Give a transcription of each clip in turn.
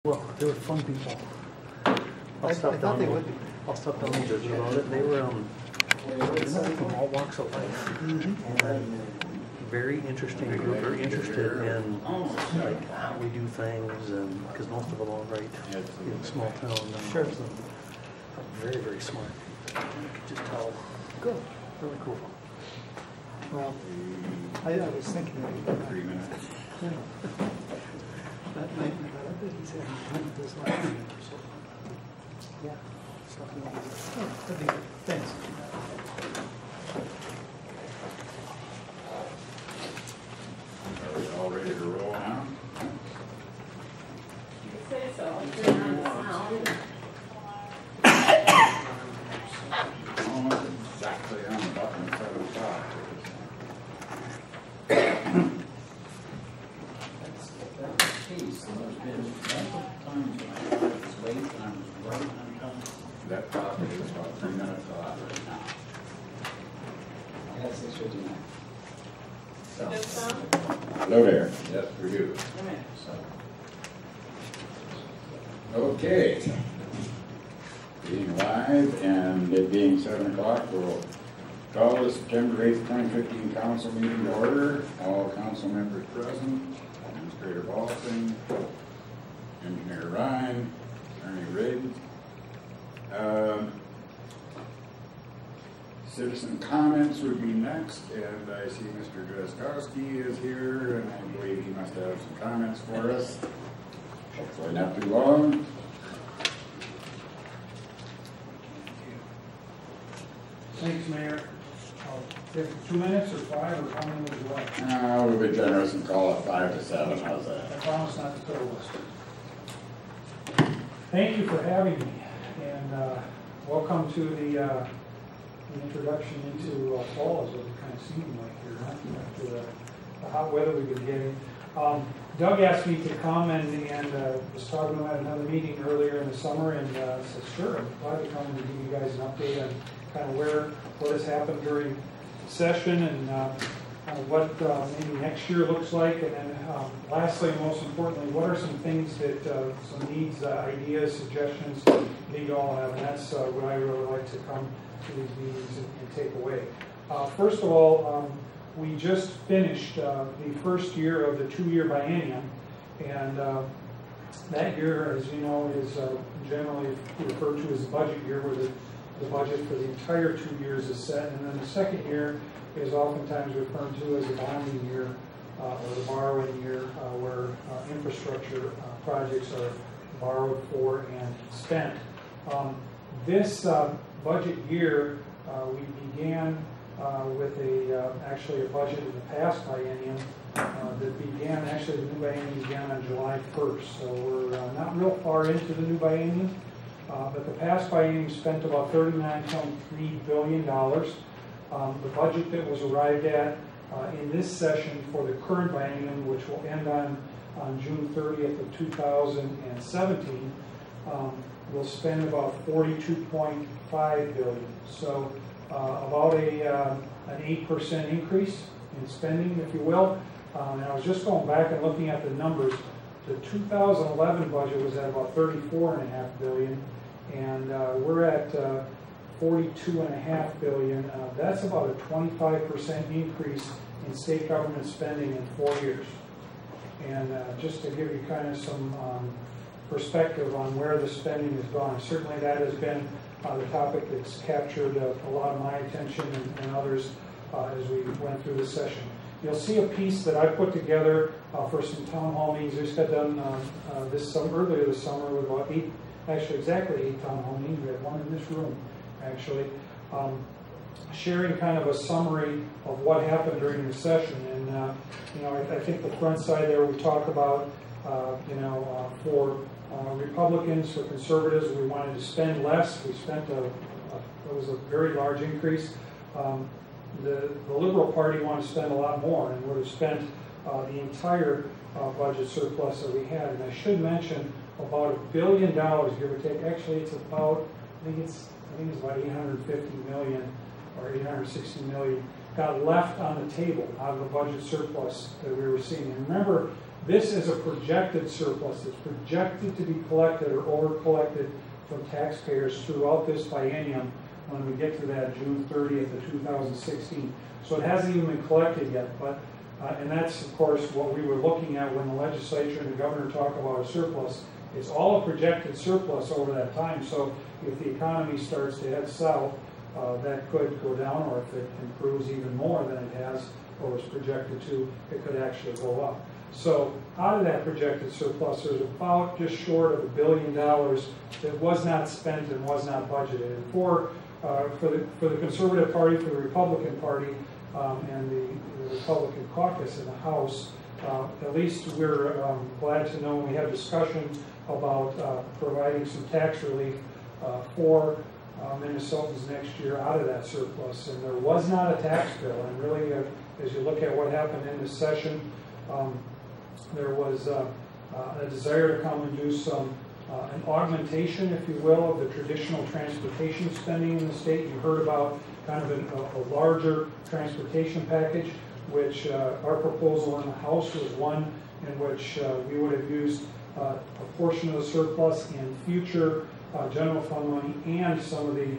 Well, they were fun people. I thought they would be. I'll stop down and judge about it. They were from all walks of life. And very interesting group. Very interested in like how we do things, and because most of them all right, small town. Sure. Very, very smart. You could just tell. Good. Really cool. Well, I was thinking that 3 minutes. that might be better, but he's having this last week or so. Yeah. Something like that. Oh, that'd be good. Thanks. Are we all ready to roll now? You say so. I'll turn on the sound. Almost exactly on the button, 7 o'clock. That's the case, and there's been multiple times when I was late and I was right on time. That clock is about 3 minutes off right now. I had 6:59. So, Good sound? Hello there. Yes, for you. so, Okay. Being live and it being 7 o'clock, we'll call the September 8th, 2015 council meeting to order. All council members present, Administrator Ballston, Engineer Ryan, Attorney Riggs. Citizen comments would be next, and I see Mr. Drazkowski is here, and I believe he must have some comments for us. Hopefully not too long. Thanks, Mayor. Take 2 minutes or 5 or how many would you like? We'll be generous and call it 5 to 7. How's I that? promise not to kill us. Thank you for having me, and welcome to the introduction into fall, as it kind of seemed like here, huh? After the hot weather we've been getting. Doug asked me to come and was talking to him at another meeting earlier in the summer, and said, sure, I'm glad to come and give you guys an update on kind of what has happened during session and what maybe next year looks like. And then lastly, and most importantly, what are some things that, some needs, ideas, suggestions that you all have. And that's what I really like to come to these meetings and take away. First of all, we just finished the first year of the 2-year biennium. And that year, as you know, is generally referred to as the budget year, where the budget for the entire 2 years is set. And then the second year is oftentimes referred to as the bonding year or the borrowing year, where infrastructure projects are borrowed for and spent. This budget year, we began with actually a budget in the past biennium that began, actually the new biennium began on July 1st. So we're not real far into the new biennium. But the past biennium spent about $39.3 billion. The budget that was arrived at in this session for the current biennium, which will end on June 30th of 2017, will spend about $42.5 billion. So about an 8% increase in spending, if you will. And I was just going back and looking at the numbers. The 2011 budget was at about $34.5 billion. And we're at $42.5 billion. That's about a 25% increase in state government spending in 4 years. And just to give you kind of some perspective on where the spending has gone, certainly that has been the topic that's captured a lot of my attention and others as we went through this session. You'll see a piece that I put together for some town hall meetings. We just got done earlier this summer with about exactly 8 town hall meetings. We had one in this room, actually, sharing kind of a summary of what happened during the session. And I think the front side there we talk about, for Republicans, for conservatives, we wanted to spend less. We spent it was a very large increase. The Liberal Party wanted to spend a lot more and would have spent the entire budget surplus that we had. And I should mention, about $1 billion, give or take. Actually, it's about, I think it's about 850 million or 860 million got left on the table out of the budget surplus that we were seeing. And remember, This is a projected surplus. It's projected to be collected or over-collected from taxpayers throughout this biennium when we get to that June 30th of 2016. So it hasn't even been collected yet, but and that's, of course, what we were looking at when the legislature and the governor talk about a surplus. It's all a projected surplus over that time, so if the economy starts to head south, that could go down, or if it improves even more than it has or is projected to, it could actually go up. So out of that projected surplus, there's about just short of $1 billion that was not spent and was not budgeted. And for the Conservative Party, for the Republican Party, and the Republican caucus in the House, at least we're glad to know we had discussion about providing some tax relief for Minnesotans next year out of that surplus. And there was not a tax bill. And really, as you look at what happened in this session, there was a desire to come and do some an augmentation, if you will, of the traditional transportation spending in the state. You heard about kind of a larger transportation package, which our proposal in the House was one in which we would have used a portion of the surplus in future general fund money and some of the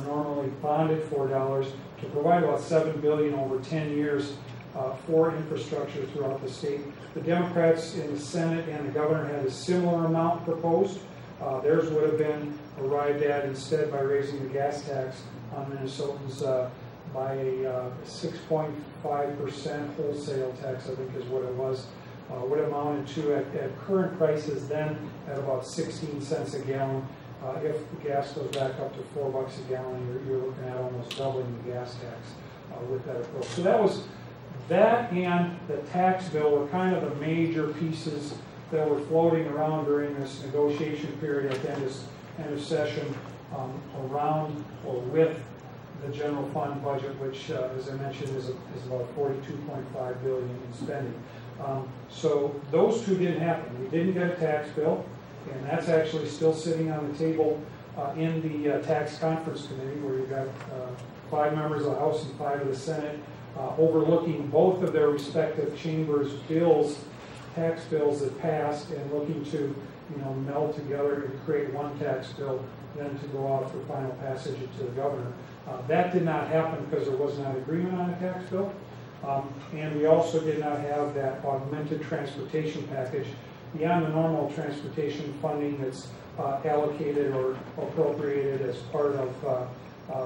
normally bonded $4 to provide about $7 billion over 10 years for infrastructure throughout the state. The Democrats in the Senate and the governor had a similar amount proposed. Theirs would have been arrived at instead by raising the gas tax on Minnesotans by a 6.5% wholesale tax, I think is what it was. Would have amounted to, at current prices then, at about 16 cents a gallon. If the gas goes back up to $4 a gallon, you're looking at almost doubling the gas tax with that approach. So that and the tax bill were kind of the major pieces that were floating around during this negotiation period at the end of session around or with the general fund budget, which, as I mentioned, is about $42.5 billion in spending. So those two didn't happen. We didn't get a tax bill, and that's actually still sitting on the table in the tax conference committee, where you've got 5 members of the House and 5 of the Senate overlooking both of their respective chambers' bills, tax bills that passed, and looking to meld together and create one tax bill, then to go out for final passage to the governor. That did not happen because there was not agreement on a tax bill. And we also did not have that augmented transportation package beyond the normal transportation funding that's allocated or appropriated as part of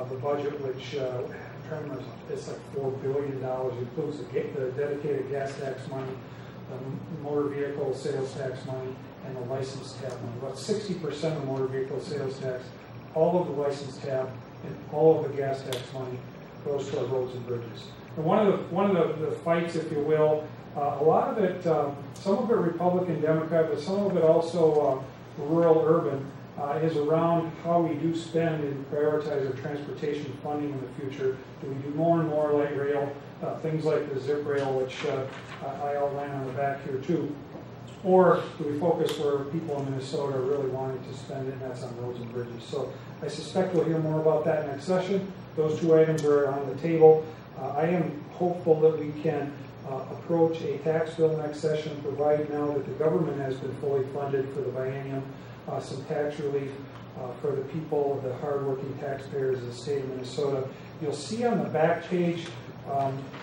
the budget, which I'm trying to remember, it's like $4 billion. It includes the dedicated gas tax money, the motor vehicle sales tax money, and the license tab money. About 60% of the motor vehicle sales tax, all of the license tab, and all of the gas tax money goes to our roads and bridges. And one of the fights, if you will, a lot of it, some of it Republican, Democrat, but some of it also rural, urban, is around how we do spend and prioritize our transportation funding in the future. Do we do more and more light rail, things like the zip rail, which I outline on the back here too, or do we focus where people in Minnesota are really wanting to spend it, and that's on roads and bridges. So I suspect we'll hear more about that next session. Those two items are on the table. I am hopeful that we can approach a tax bill next session, provided now that the government has been fully funded for the biennium, some tax relief for the people, the hardworking taxpayers of the state of Minnesota. You'll see on the back page,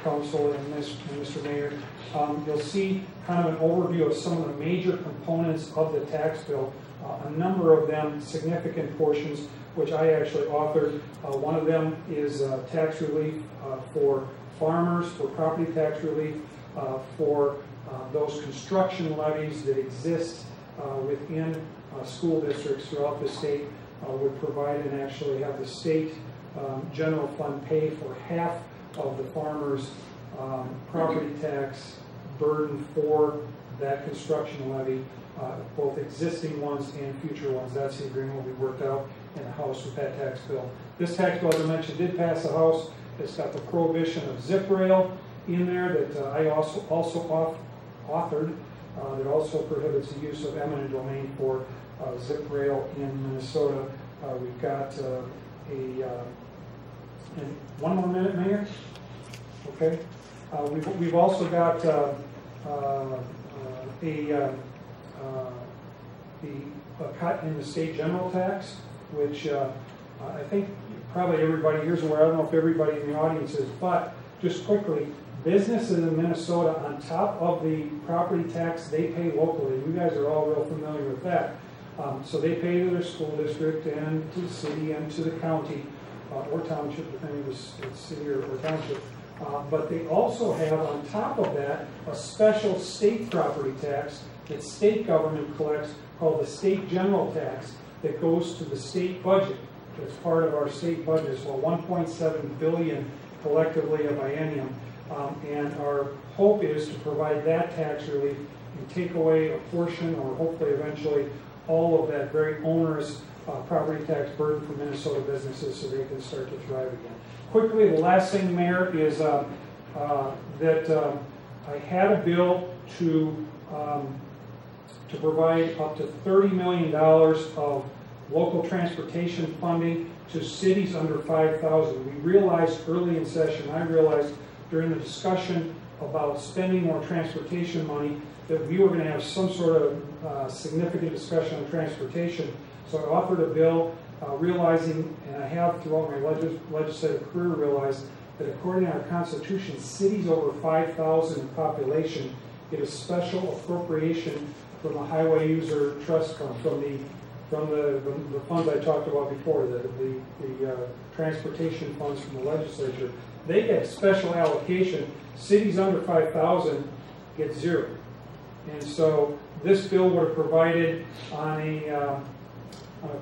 Council and Mr. Mayor, you'll see kind of an overview of some of the major components of the tax bill. A number of them, significant portions, which I actually authored. One of them is tax relief for farmers, for property tax relief, for those construction levies that exist within school districts throughout the state, would provide and actually have the state general fund pay for half of the farmers' property tax burden for that construction levy, both existing ones and future ones. That's the agreement we worked out in the House with that tax bill. This tax bill, as I mentioned, did pass the House. It's got the prohibition of zip rail in there that I also authored. That also prohibits the use of eminent domain for zip rail in Minnesota. We've got and one more minute, Mayor. Okay. We've also got a cut in the state general tax, which I think probably everybody here's aware. I don't know if everybody in the audience is, but just quickly, businesses in Minnesota, on top of the property tax they pay locally, you guys are all real familiar with that. So they pay to their school district and to the city and to the county or township, depending if it's city or township. But they also have on top of that a special state property tax that state government collects called the state general tax that goes to the state budget. It's part of our state budget. It's about $1.7 billion collectively a biennium. And our hope is to provide that tax relief and take away a portion, or hopefully eventually all of that very onerous property tax burden for Minnesota businesses so they can start to thrive again. Quickly, the last thing, Mayor, is that I had a bill to provide up to $30 million of local transportation funding to cities under 5,000. We realized early in session, I realized during the discussion about spending more transportation money that we were going to have some sort of significant discussion on transportation. So I offered a bill realizing, and I have throughout my legislative career realized, that according to our Constitution, cities over 5,000 in population get a special appropriation from the Highway User Trust Fund, from the funds I talked about before, the transportation funds from the legislature. They get special allocation. Cities under 5,000 get zero. And so this bill would have provided on a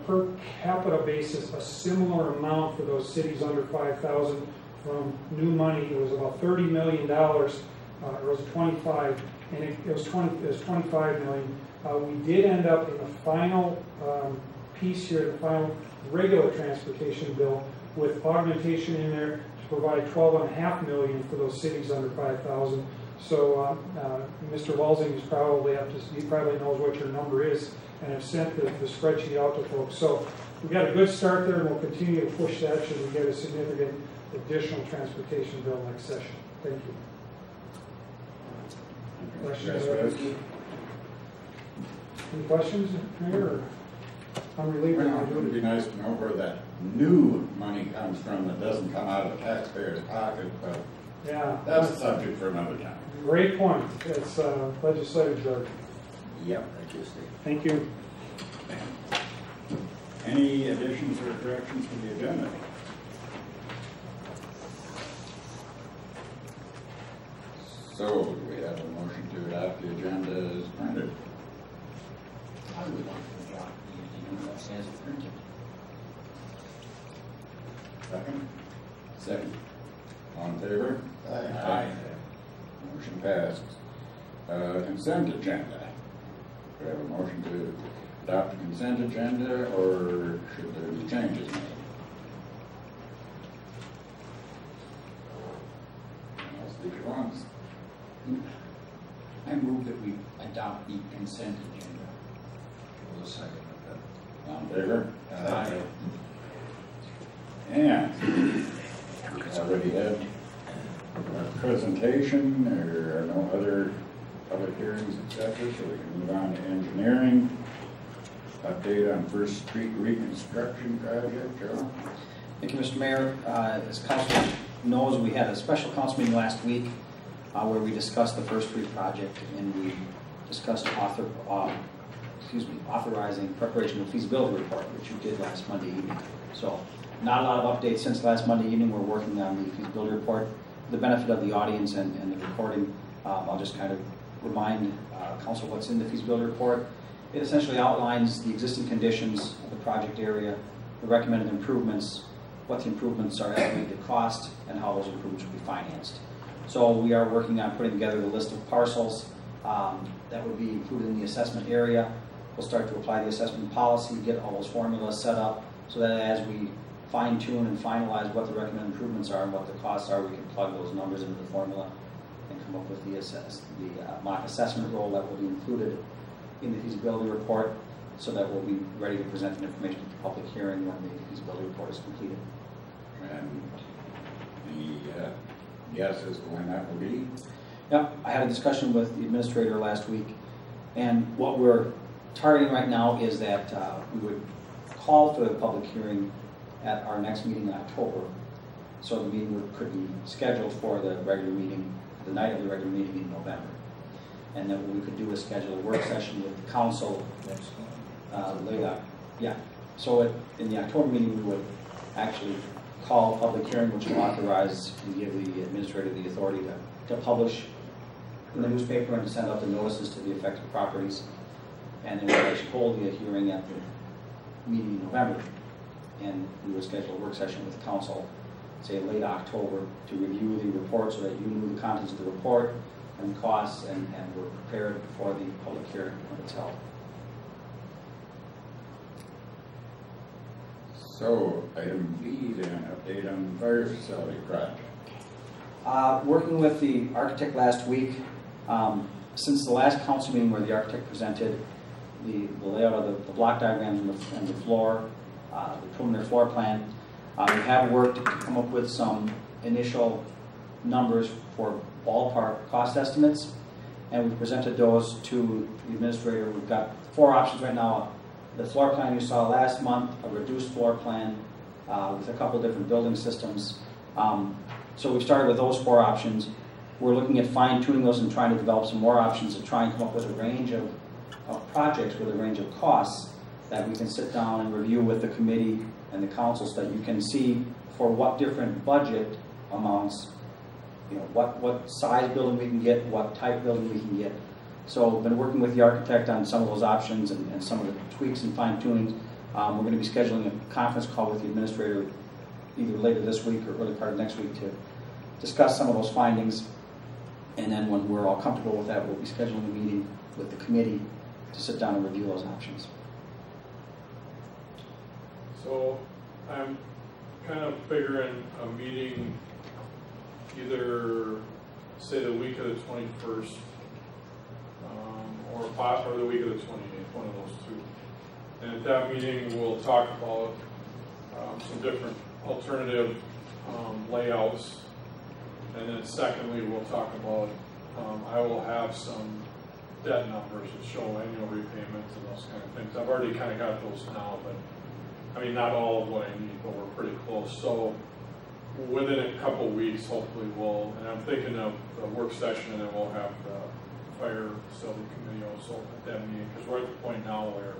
per capita basis a similar amount for those cities under 5,000 from new money. It was about $30 million, or it was 25, and it was 25 million. We did end up in the final piece here, the final regular transportation bill, with augmentation in there to provide $12.5 million for those cities under 5,000. So Mr. Walsing is probably up to, he probably knows what your number is, and I've sent the spreadsheet out to folks. So we got a good start there, and we'll continue to push that should we get a significant additional transportation bill next session. Thank you. Questions? Any questions, Mayor? I'm relieved Well, now. it would be nice to know where that new money comes from that doesn't come out of the taxpayer's pocket, but Yeah, that's a subject for another time. great point. It's legislative jargon. Yep, I just did. Thank you. Any additions or corrections to the agenda? So, do we have a motion to adopt the agenda as printed? I would like to adopt the agenda as printed. Second? Second. All in favor? Aye. Motion passes. Consent agenda. Do we have a motion to adopt the consent agenda, or should there be changes made? I'll speak at once. I move that we adopt the consent agenda. Will second that. All in favor? Aye. And we already had a presentation. There are no other public hearings, etc., so we can move on to engineering. Update on First Street reconstruction project, Joe. Thank you, Mr. Mayor. As council knows, we had a special council meeting last week where we discussed the First Street project, and we discussed authorizing preparation of feasibility report, which you did last Monday evening. So, not a lot of updates since last Monday evening. We're working on the feasibility report. For the benefit of the audience and the recording, I'll just kind of remind council what's in the feasibility report. It essentially outlines the existing conditions of the project area, the recommended improvements, what the improvements are estimated to cost, and how those improvements will be financed. So we are working on putting together the list of parcels that would be included in the assessment area. We'll start to apply the assessment policy, get all those formulas set up, so that as we fine tune and finalize what the recommended improvements are and what the costs are, we can plug those numbers into the formula and come up with the mock assessment role that will be included in the feasibility report, so that we'll be ready to present the information at the public hearing when the feasibility report is completed. And the guess as to when that will be? Yep, I had a discussion with the administrator last week, And what we're targeting right now is that we would call for the public hearing at our next meeting in October. So the meeting could be scheduled for the regular meeting, the night of the regular meeting in November. And then what we could do is schedule a work session with the council late out. Yeah. So in the October meeting, we would actually call a public hearing, which will authorize and give the administrator the authority to publish in the newspaper and to send out the notices to the affected properties. And then we would actually hold the hearing at the meeting in November. And we would schedule a work session with the council, say late October, to review the report so that you knew the contents of the report and costs and were prepared for the public hearing when it's held. So, item B, then, update on fire facility project. Working with the architect last week, since the last council meeting where the architect presented the layout of the block diagrams and the floor, the preliminary floor plan, we have worked to come up with some initial numbers for ballpark cost estimates, and we presented those to the administrator. We've got 4 options right now. The floor plan you saw last month, a reduced floor plan with a couple different building systems. So we started with those 4 options. We're looking at fine-tuning those and trying to develop some more options to try and come up with a range of projects with a range of costs that we can sit down and review with the committee and the council so that you can see for what different budget amounts, you know, what size building we can get, what type building we can get. So I've been working with the architect on some of those options and some of the tweaks and fine-tunings. We're going to be scheduling a conference call with the administrator either later this week or early part of next week to discuss some of those findings. And then when we're all comfortable with that, we'll be scheduling a meeting with the committee to sit down and review those options. So I'm kind of figuring a meeting either, say, the week of the 21st or the week of the 28th, one of those two. And at that meeting, we'll talk about some different alternative layouts. And then secondly, we'll talk about, I will have some debt numbers that show annual repayments and those kind of things. I've already kind of got those now, but I mean, not all of what I need, but we're pretty close. So within a couple weeks, hopefully we'll, and I'm thinking of the work session, and then we'll have the fire facility committee also at that meeting, because we're at the point now where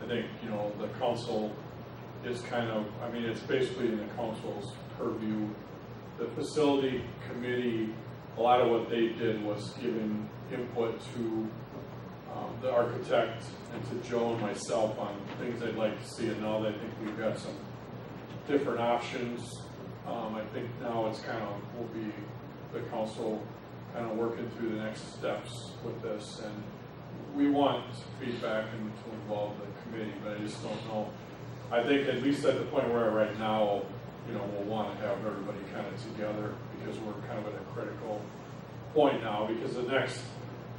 I think, you know, the council is kind of, I mean, it's basically in the council's purview. The facility committee, a lot of what they did was giving input to the architect and to Joe and myself on things they'd like to see, and now I think we've got some different options. I think now it's kind of, will be the council kind of working through the next steps with this, and we want feedback and to involve the committee, but I just don't know. I think at least at the point we're at right now, you know, we'll want to have everybody kind of together, because we're kind of at a critical point now, because the next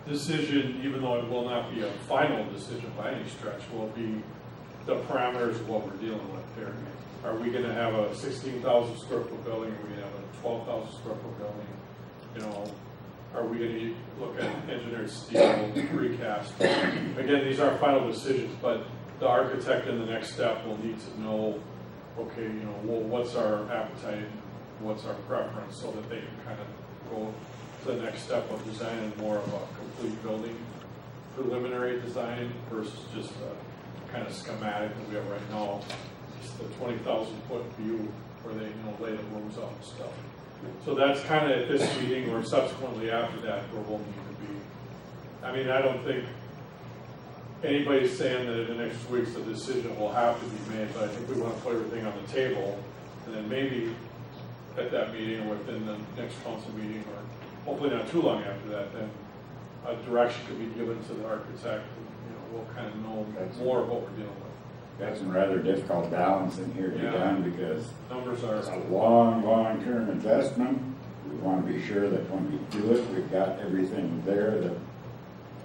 decision, even though it will not be a final decision by any stretch, will be the parameters of what we're dealing with here. Are we going to have a 16,000 square foot building? Are we going to have a 12,000 square foot building? You know, are we going to look at engineered steel, precast? Again, these are final decisions, but the architect in the next step will need to know, okay, you know, well, what's our appetite, what's our preference, so that they can kind of go to the next step of designing more of a complete building preliminary design versus just a kind of schematic that we have right now, just the 20,000 foot view where they, you know, lay the rooms out and stuff. So that's kind of at this meeting or subsequently after that where we'll need to be. I mean, I don't think anybody's saying that in the next weeks the decision will have to be made, but I think we want to put everything on the table, and then maybe at that meeting or within the next council meeting, or hopefully not too long after that, then a direction could be given to the architect, and, you know, we'll kind of know more of what we're dealing with. Got some rather difficult balancing here to be done, because numbers are it's a long-term investment. We want to be sure that when we do it, we've got everything there that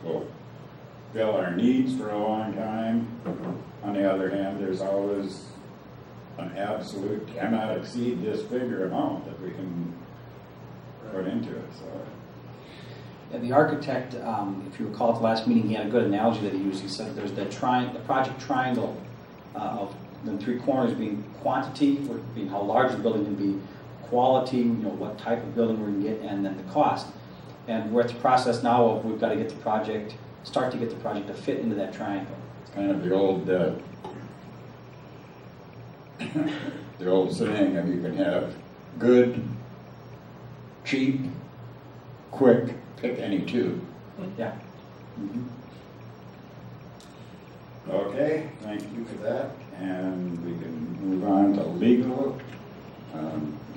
will fill our needs for a long time. On the other hand, there's always an absolute cannot exceed this figure amount that we can put into it. So And the architect, if you recall at the last meeting, he had a good analogy that he used. He said there's the project triangle of the three corners being quantity, being how large the building can be, quality, what type of building we're going to get, and then the cost. And we're at the process now of we've got to get the project, start to get the project to fit into that triangle. It's kind of the old the old saying of you can have good, cheap, quick, pick any two. Yeah. Mm-hmm. Okay, thank you for that. And we can move on to legal.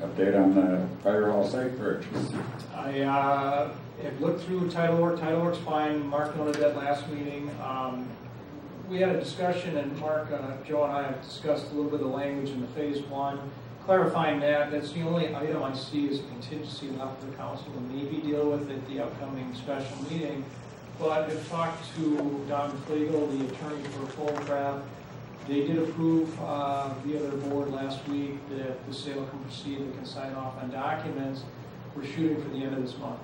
Update on the fire hall site purchase. I have looked through title work. Title work's fine. Mark noted that last meeting. We had a discussion, and Mark, Joe and I have discussed a little bit of the language in the phase one, clarifying that. That's the only item I see is a contingency left for the council to maybe deal with at the upcoming special meeting. But I've talked to Don Flegel, the attorney for Fullcraft. They did approve via their board last week that the sale can proceed. They can sign off on documents. We're shooting for the end of this month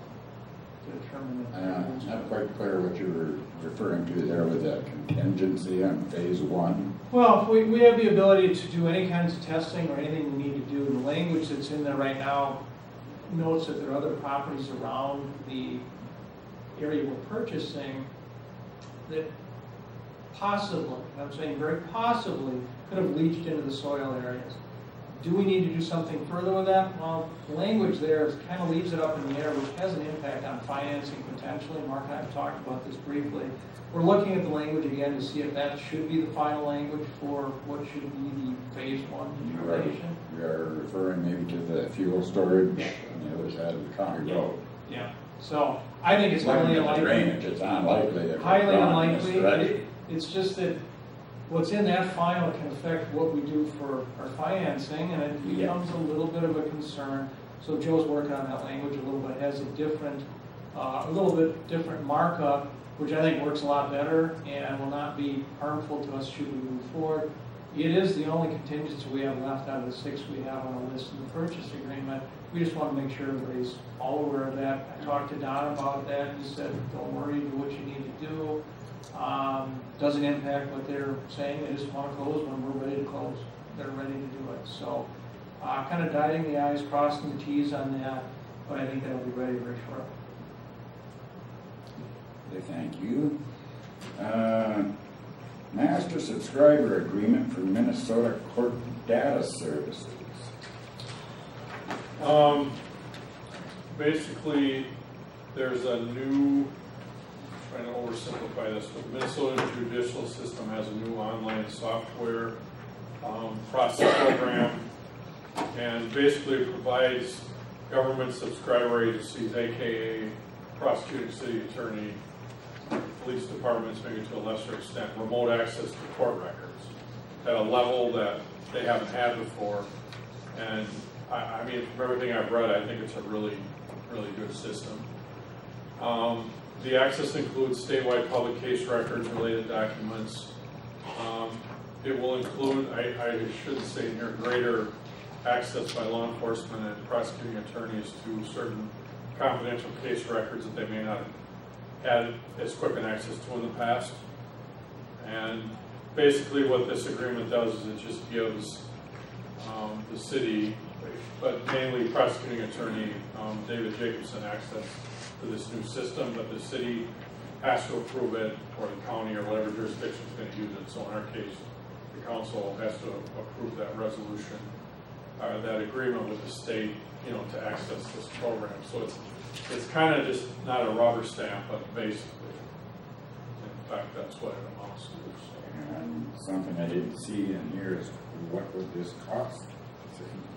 to determine that. Not quite clear what you were referring to there with that contingency on phase one. Well, we have the ability to do any kinds of testing or anything we need to do. The language that's in there right now notes that there are other properties around the area we're purchasing that possibly, and I'm saying very possibly, could have leached into the soil areas. Do we need to do something further with that? Well, the language there kind of leaves it up in the air, which has an impact on financing potentially. Mark and I have talked about this briefly. We're looking at the language again to see if that should be the final language for what should be the phase one determination. We are referring maybe to the fuel storage on the other side of the county road. Yeah. So I think it's highly unlikely. Drainage, it's unlikely. Highly unlikely. It's just that what's in that final can affect what we do for our financing, and it becomes a little bit of a concern. So Joe's working on that language a little bit, has a little bit different markup, which I think works a lot better and will not be harmful to us should we move forward. It is the only contingency we have left out of the 6 we have on the list in the purchase agreement. We just want to make sure everybody's all aware of that. I talked to Don about that. He said, don't worry, do what you need to do. Doesn't impact what they're saying. They just want to close when we're ready to close. They're ready to do it. So kind of dotting the I's, crossing the T's on that, but I think that'll be ready very shortly. Okay, thank you. Master subscriber agreement for Minnesota Court Data Services. Basically, there's a new, trying to oversimplify this, but the Minnesota Judicial System has a new online software process program, and basically provides government subscriber agencies, aka prosecuting city attorney, police departments, maybe to a lesser extent, remote access to court records at a level that they haven't had before. And I mean, from everything I've read, I think it's a really, really good system. The access includes statewide public case records, related documents. It will include, I should say in here, greater access by law enforcement and prosecuting attorneys to certain confidential case records that they may not have had as quick an access to in the past. And basically what this agreement does is it just gives the city, but mainly prosecuting attorney David Jacobson, access to this new system, but the city has to approve it, or the county or whatever jurisdiction is going to use it. So in our case, the council has to approve that resolution, that agreement with the state, to access this program. So it's kind of just not a rubber stamp, but basically, in fact, that's what it amounts to. So. And something I didn't see in here is what would this cost?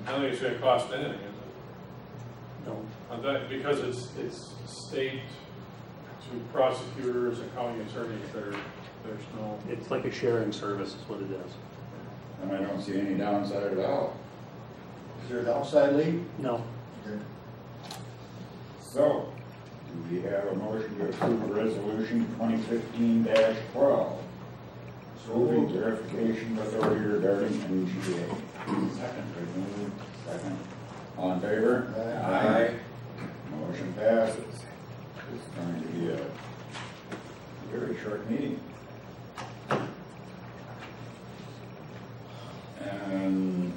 I don't think it's going to cost anything, is it? No. Because it's state to prosecutors and county attorneys. There's no. It's like a sharing service is what it is. And I don't see any downside at all. Is there a downside, Lee? No. Okay. So, do we have a motion to approve resolution 2015-12? Moving verification authority regarding NGA. Second. All in favor? Aye. Motion passes. It's going to be a very short meeting. And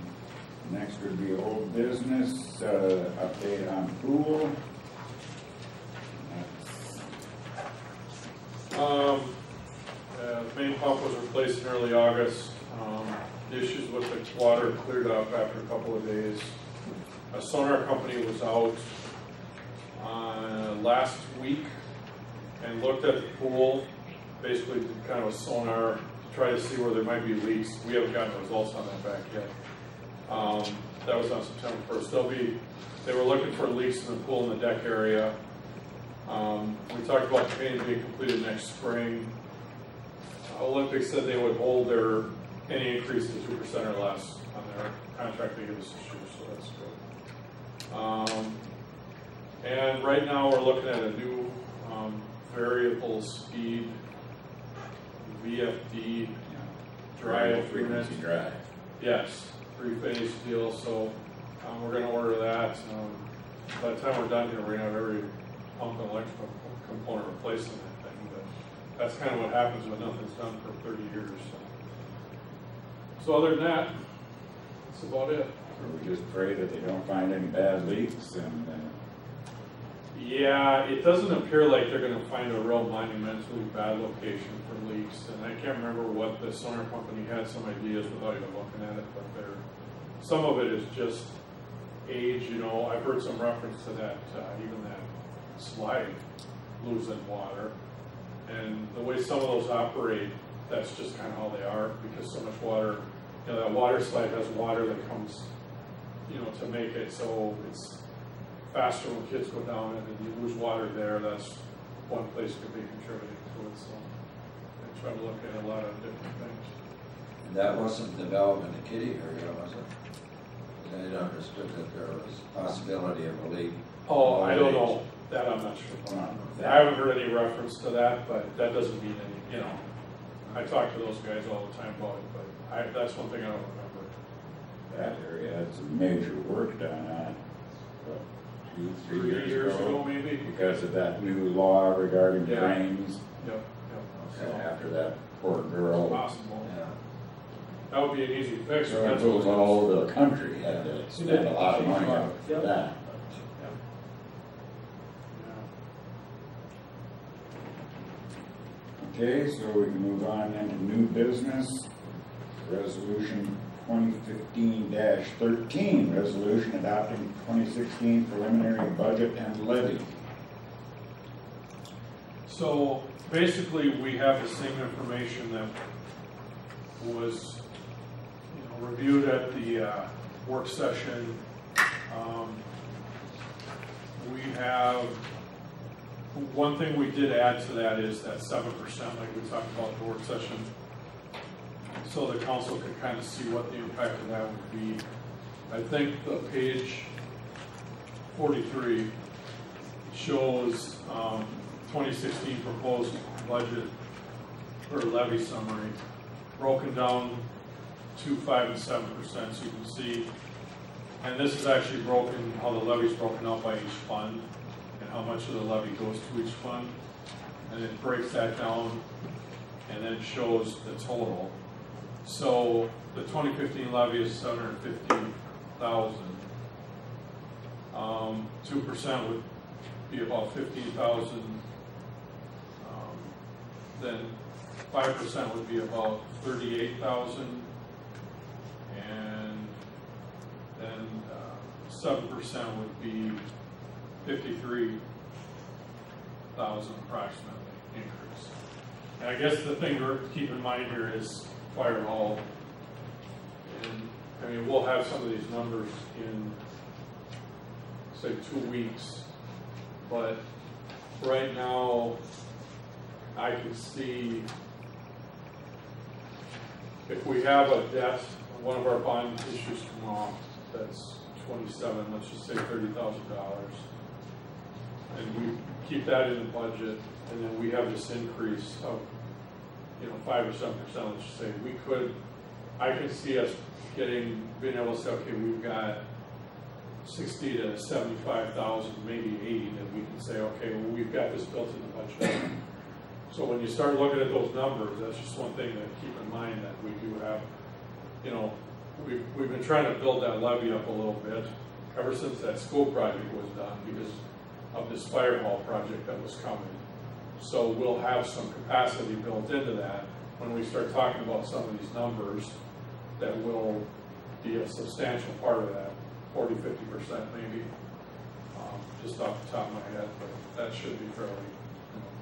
next would be old business, update on pool. Main pump was replaced in early August. The issues with the water cleared up after a couple of days. A sonar company was out last week and looked at the pool, basically did kind of a sonar to try to see where there might be leaks. We haven't gotten results on that back yet. That was on September 1st. They were looking for leaks in the pool in the deck area. We talked about the painting being completed next spring. Olympic said they would hold any increase to 2% or less on their contract they give us this year, so that's good. And right now we're looking at a new variable speed VFD drive unit. Drive. Yes, 3-phase deal, so we're going to order that. By the time we're done here, we're going to have every pump and electrical component replaced in that thing. But that's kind of what happens when nothing's done for 30 years. So other than that, that's about it. So we just pray that they don't find any bad leaks and. Yeah, it doesn't appear like they're going to find a real monumentally bad location for leaks. And I can't remember what the sonar company had some ideas without even looking at it, but some of it is just age. I've heard some reference to that, even that slide losing water. And the way some of those operate, that's just kind of how they are, because so much water, that water slide has water that comes, to make it so it's faster when kids go down it, and you lose water there. That's one place could be contributing to it. So I try to look at a lot of different things. That wasn't developed in the Kitty area, was it? I understood that there was a possibility of a leak. Oh, I don't know. That I'm not sure. I haven't heard any reference to that, but that doesn't mean any, I talk to those guys all the time about it, but that's one thing I don't remember. That area had some major work done on 2-3 years ago, maybe? Because of that new law regarding Yeah. drains. Yep. So after that poor girl. Possible. Yeah. That would be an easy fix. So it goes all over the country, had to spend a lot of money on that. Okay, so we can move on into new business. Resolution 2015-13, resolution adopting 2016 preliminary budget and levy. So basically, we have the same information that was reviewed at the work session. We have one thing we did add to that is that 7%, like we talked about at the work session, so the council could kind of see what the impact of that would be. I think the page 43 shows 2016 proposed budget or levy summary broken down to 5 and 7%, so you can see, and this is actually broken, how the levy is broken out by each fund and how much of the levy goes to each fund, and it breaks that down and then shows the total. So the 2015 levy is $750,000. 2% would be about $15,000. Then 5% would be about $38,000, and then 7% would be $53,000 approximately increase. And I guess the thing to keep in mind here is fire hall. And I mean, we'll have some of these numbers in, say, 2 weeks, but right now I can see if we have a debt, one of our bond issues come off, that's 27, let's just say $30,000, and we keep that in the budget, and then we have this increase of 5 or 7%, let's just say, I could see us being able to say, okay, we've got 60 to 75,000, maybe 80, then we can say, okay, well, we've got this built in the budget. So when you start looking at those numbers, that's just one thing to keep in mind, that we do have, you know, we've been trying to build that levy up a little bit ever since that school project was done, because of this fire hall project that was coming. So we'll have some capacity built into that when we start talking about some of these numbers, that will be a substantial part of that, 40–50% maybe, just off the top of my head, but that should be fairly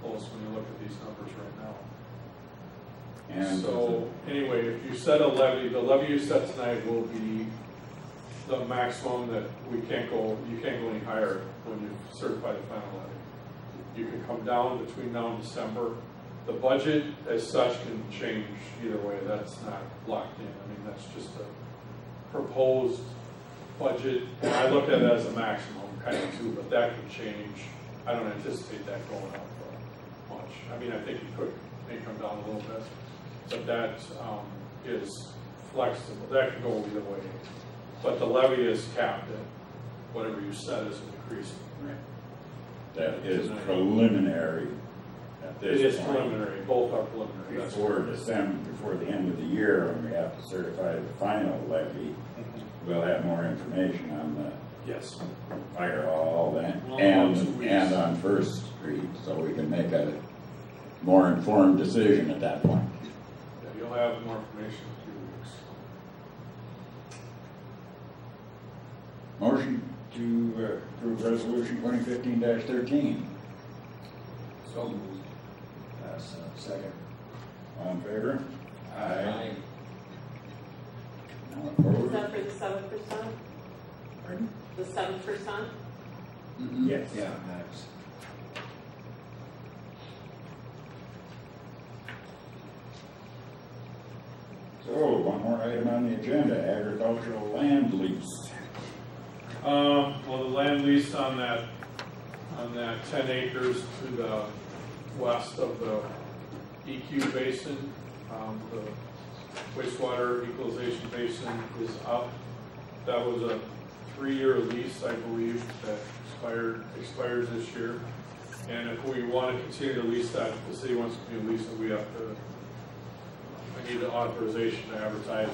close when you look at these numbers right now. And so anyway, if you set a levy, the levy you set tonight will be the maximum that you can't go any higher when you certify the final levy. You can come down between now and December. The budget as such can change either way. That's not locked in. I mean, that's just a proposed budget. And I look at it as a maximum kind of too, but that could change. I don't anticipate that going up much. I mean, I think it may come down a little bit, but that is flexible. That can go either way. But the levy is capped at whatever you set as an increase. right. That is preliminary at this point. It is preliminary. Both are preliminary. That's Before December, before the end of the year, when we have to certify the final levy, we'll have more information on the yes. fire hall then, Well, and 2 weeks. on First Street, so we can make a more informed decision at that point. Yeah, you'll have more information in a few weeks. Motion to approve resolution 2015-13. So moved. Second. All in favor? Aye. None Is opposed? that for the 7%? Pardon? The 7%? Yes. Yeah, max. So, one more item on the agenda, agricultural land lease. Well, the land lease on that 10 acres to the west of the EQ basin, the wastewater equalization basin is up. That was a 3-year lease, I believe, that expires this year. And if we want to continue to lease that, if the city wants to continue to lease it, we have to, I need the authorization to advertise.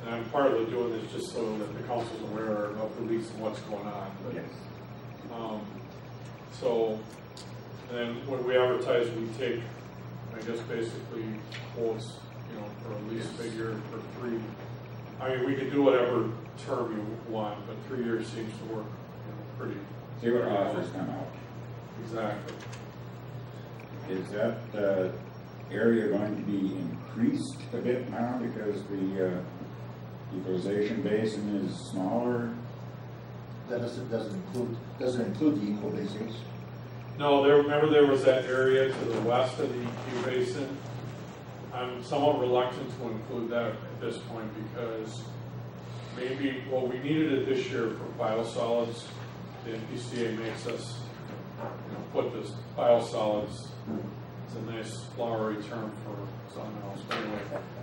And I'm part of doing this just so that the council's aware of the lease and what's going on. But, Yes. so, and then when we advertise, we take, I guess, basically quotes, you know, for a lease figure for 3. I mean, we can do whatever term you want, but 3 years seems to work, you know, pretty. See what offers come out. Exactly. Is that area going to be increased a bit now because the equalization basin is smaller? That doesn't include the equal basins. No, remember there was that area to the west of the EQ basin. I'm somewhat reluctant to include that at this point because maybe, well, we needed it this year for biosolids. The NPCA makes us, you know, put this biosolids. It's a nice flowery term for something else. But anyway,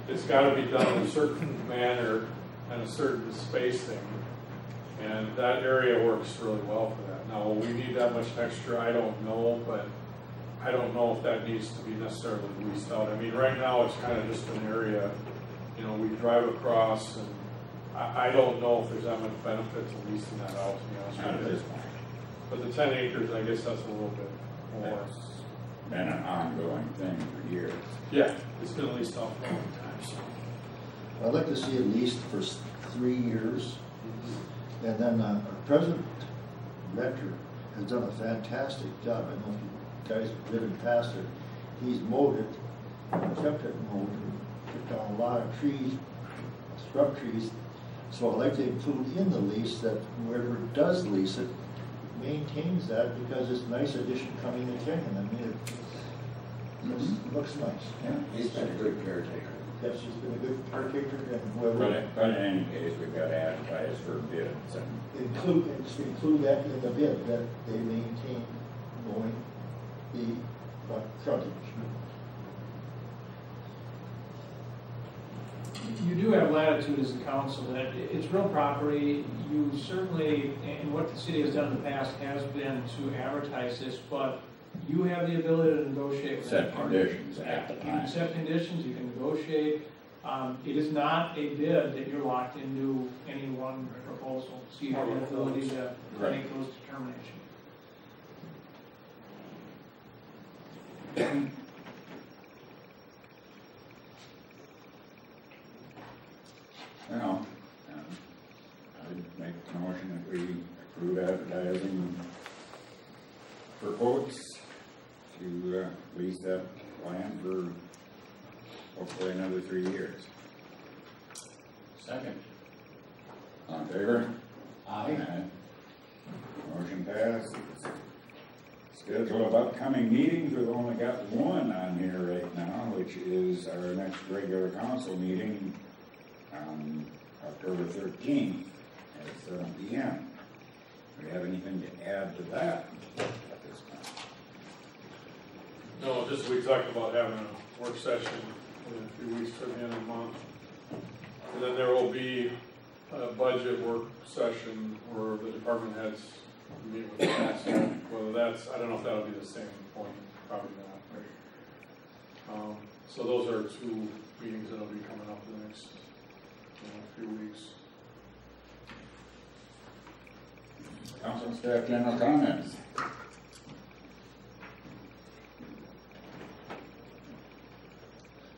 it's got to be done in a certain manner and a certain spacing. And that area works really well for that. Now, will we need that much extra? I don't know, but I don't know if that needs to be necessarily leased out. I mean, right now it's kind of just an area, you know, we drive across, and I don't know if there's that much benefit to leasing that out, to be honest Not at with this you. point. But the 10 acres, I guess that's a little bit more. It's been an ongoing thing for years. Yeah, it's been leased out for a long time, so. I'd like to see it leased for 3 years. And then our present rector has done a fantastic job. I know if you guys have driven past it. He's mowed it, kept it mowed, and took down a lot of trees, scrub trees. So I'd like to include in the lease that whoever does lease it maintains that because it's a nice addition coming to Kenyon. I mean, it looks nice. Yeah. He's been a good caretaker. Yes, he's been a good caretaker and But whoever. in any case, we've got to advertise for bids and Include that in the bid, that they maintain mowing the frontage. You do do have latitude as a council, that it's real property. You certainly, and what the city has done in the past has been to advertise this, but you have the ability to negotiate with Set that party. conditions at the You can time. set conditions, you can negotiate. It is not a bid that you're locked into any one proposal, so you have the ability to Right. make those determinations. Well, I'd make the motion that we approve advertising for quotes to lease that land for hopefully another 3 years. Second. On favor? Aye. Motion passed. Schedule of upcoming meetings, we've only got one on here right now, which is our next regular council meeting on October 13th at 7 p.m. Do we have anything to add to that at this time? No, just we talked about having a work session in a few weeks to the end of the month. And then there will be a budget work session where the department heads meet with the council. Whether that's, I don't know if that'll be the same point, probably not. So those are 2 meetings that'll be coming up in the next few weeks. Council staff general comments.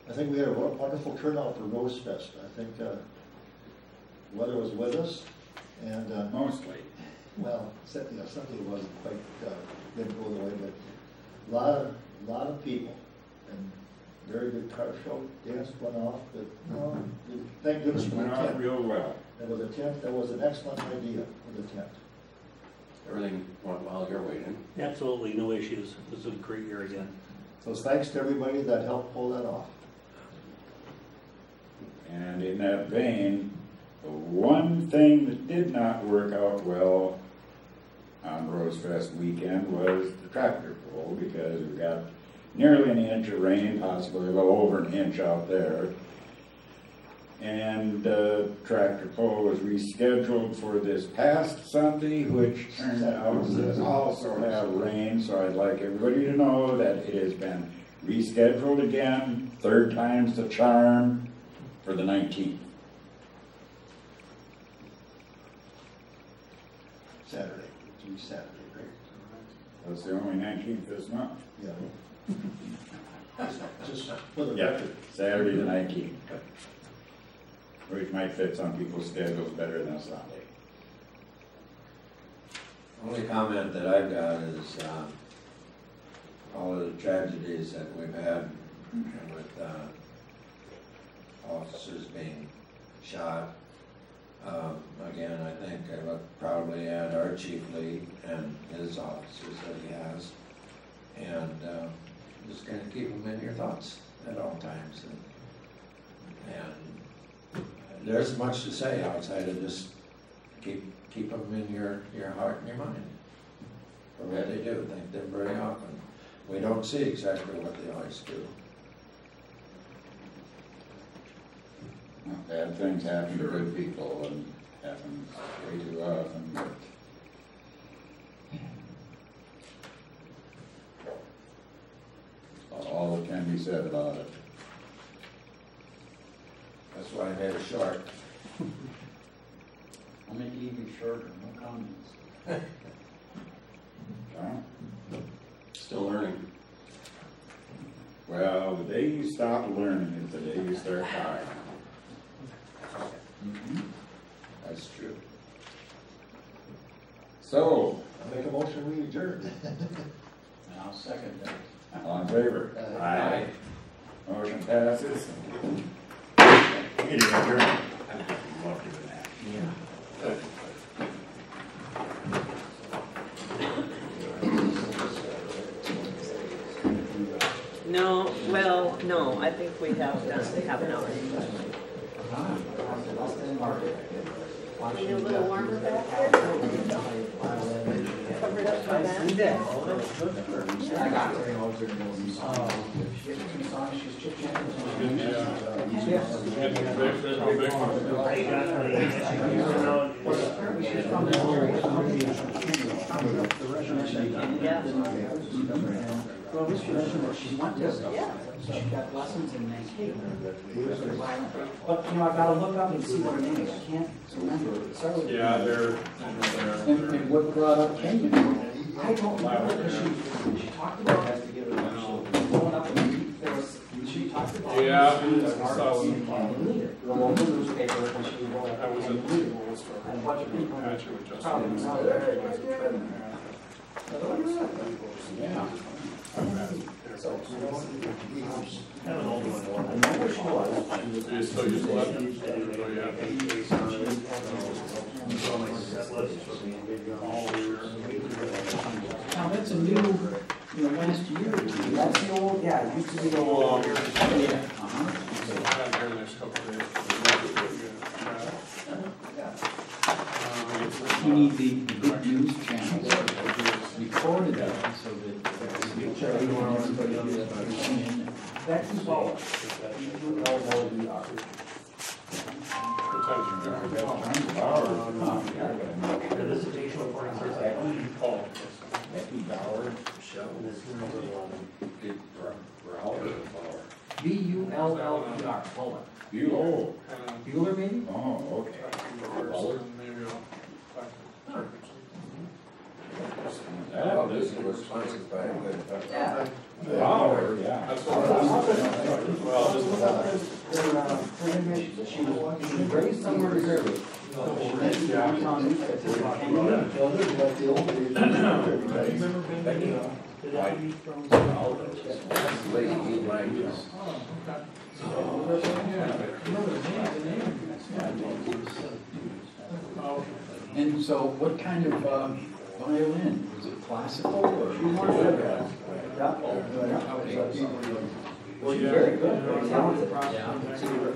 I think we had a wonderful turnout for Rose Fest. I think weather was with us, and Mostly. well, something wasn't quite didn't go the way, but a lot of people, and very good car show. Dance went off, but no, thank goodness for the Went out tent. real well. There was a tent. That was an excellent idea for the tent. Everything went well your way, didn't it? Absolutely, no issues. This is a great year again. So thanks to everybody that helped pull that off. And in that vein, the one thing that did not work out well on Rose Fest weekend was the tractor pull, because we got nearly an inch of rain, possibly a little over an inch out there. And tractor pull was rescheduled for this past Sunday, which turned out to also have rain, so I'd like everybody to know that it has been rescheduled again, 3rd time's the charm, for the 19th. Saturday, it's Saturday, right? That's the only 19th this month. Yeah. Just for the Yeah, record. Saturday the 19th. Which might fit some people's schedules better than a Sunday. Only comment that I've got is all of the tragedies that we've had with officers being shot. Again, I think I look proudly at our chief Lee and his officers that he has. And just kind of keep them in your thoughts at all times. And there's much to say outside of just keep them in your heart and your mind for what they do. Thank them very often. We don't see exactly what they always do. Well, bad things happen to good people, and happen way too often, but all that can be said about it. That's why I made it short. I'll make it even shorter, no comments. John? Still learning. Well, the day you stop learning is the day you start dying. That's true. So, I make a motion, we adjourn. And I'll second that. all in favor? Aye. Motion passes. Meeting adjourned. Love doing that. No, well, no, I think we have done half an hour. Need a little warmer back here? Covered up by that? I got it. Well, this year, she went to, she got lessons in Nanking. But, you know, I've gotta look up and see what her name is, I can't remember. Yeah, they're. And what brought up Kenyon? I don't know, because she talked about that to give it going up and there was, she talked about. Yeah. Articles in the local newspaper, and she was going up. I was in the And a bunch of people. actually just. Probably know there. Yeah. So, Do you still use Lebanon? Oh, yeah. now that's a new, last year, that's the old, yeah, it used to be the old. I'm here the next couple of days. You need the good news channels recorded it so that. That's well. B-U-L-L-E-R, Buller. Oh, Bueller maybe? oh, okay. Oh, this was sponsored by a good. Yeah. Wow, yeah. That's what well, She was raised somewhere in Jersey. Lady language. And so what kind of violin? Was it classical or? Well, She's yeah. very good, very talented.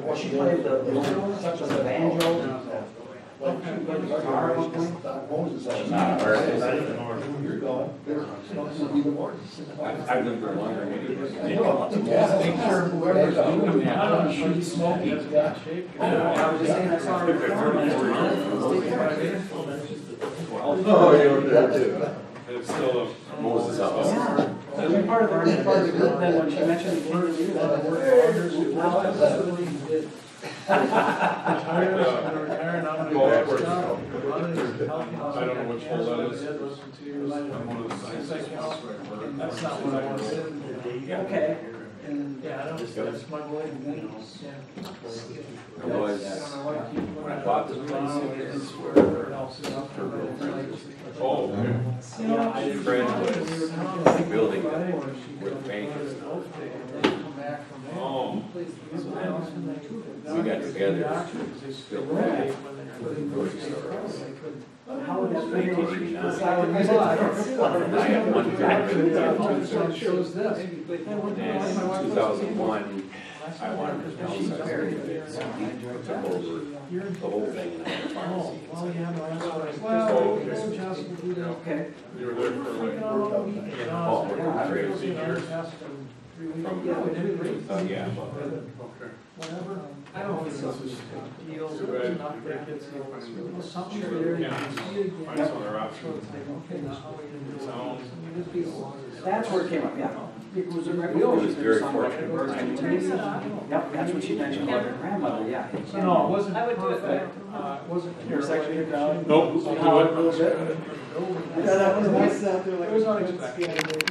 Well, she played the instruments such as the banjo. Well, she played the guitar at one point. You're going. I've lived there longer than any of us. Make sure whoever's doing that, I'm sure he's smoking. I was just saying, I saw her performance. Oh, you were there too. It's still a Moses Yeah. And part of the group then when she mentioned the word of you, that I don't know which hole that is. I'm one of the science. That's not what I want to say. okay. Yeah, I don't, that's my boy. It was, when I bought this place, Oh, okay. my friend was building with painters. Oh. We got together to build the grocery store. How would that be? And I had one favorite. So it shows this. And in 2001, I wanted to downsize. So he took over the whole thing and I had a pharmacy. Well, yeah, no, that's what I. Well, Okay. You were there for like, Oh, we're crazy here. Yeah. okay. Whatever. I don't think this is a deal. Too bad. Not that it's something Sure, there. You yeah. can see it again. Find some other options. Okay, now how we can do it. Sound. It'd be a lot. That's where it came up, yeah. It was a It was very fortunate. Yep, that's what she mentioned about her grandmother, yeah. So no, it wasn't I would do it perfect. It wasn't. Intersection here, Don? Nope. How it was. Yeah, that was nice out there. It was unexpected.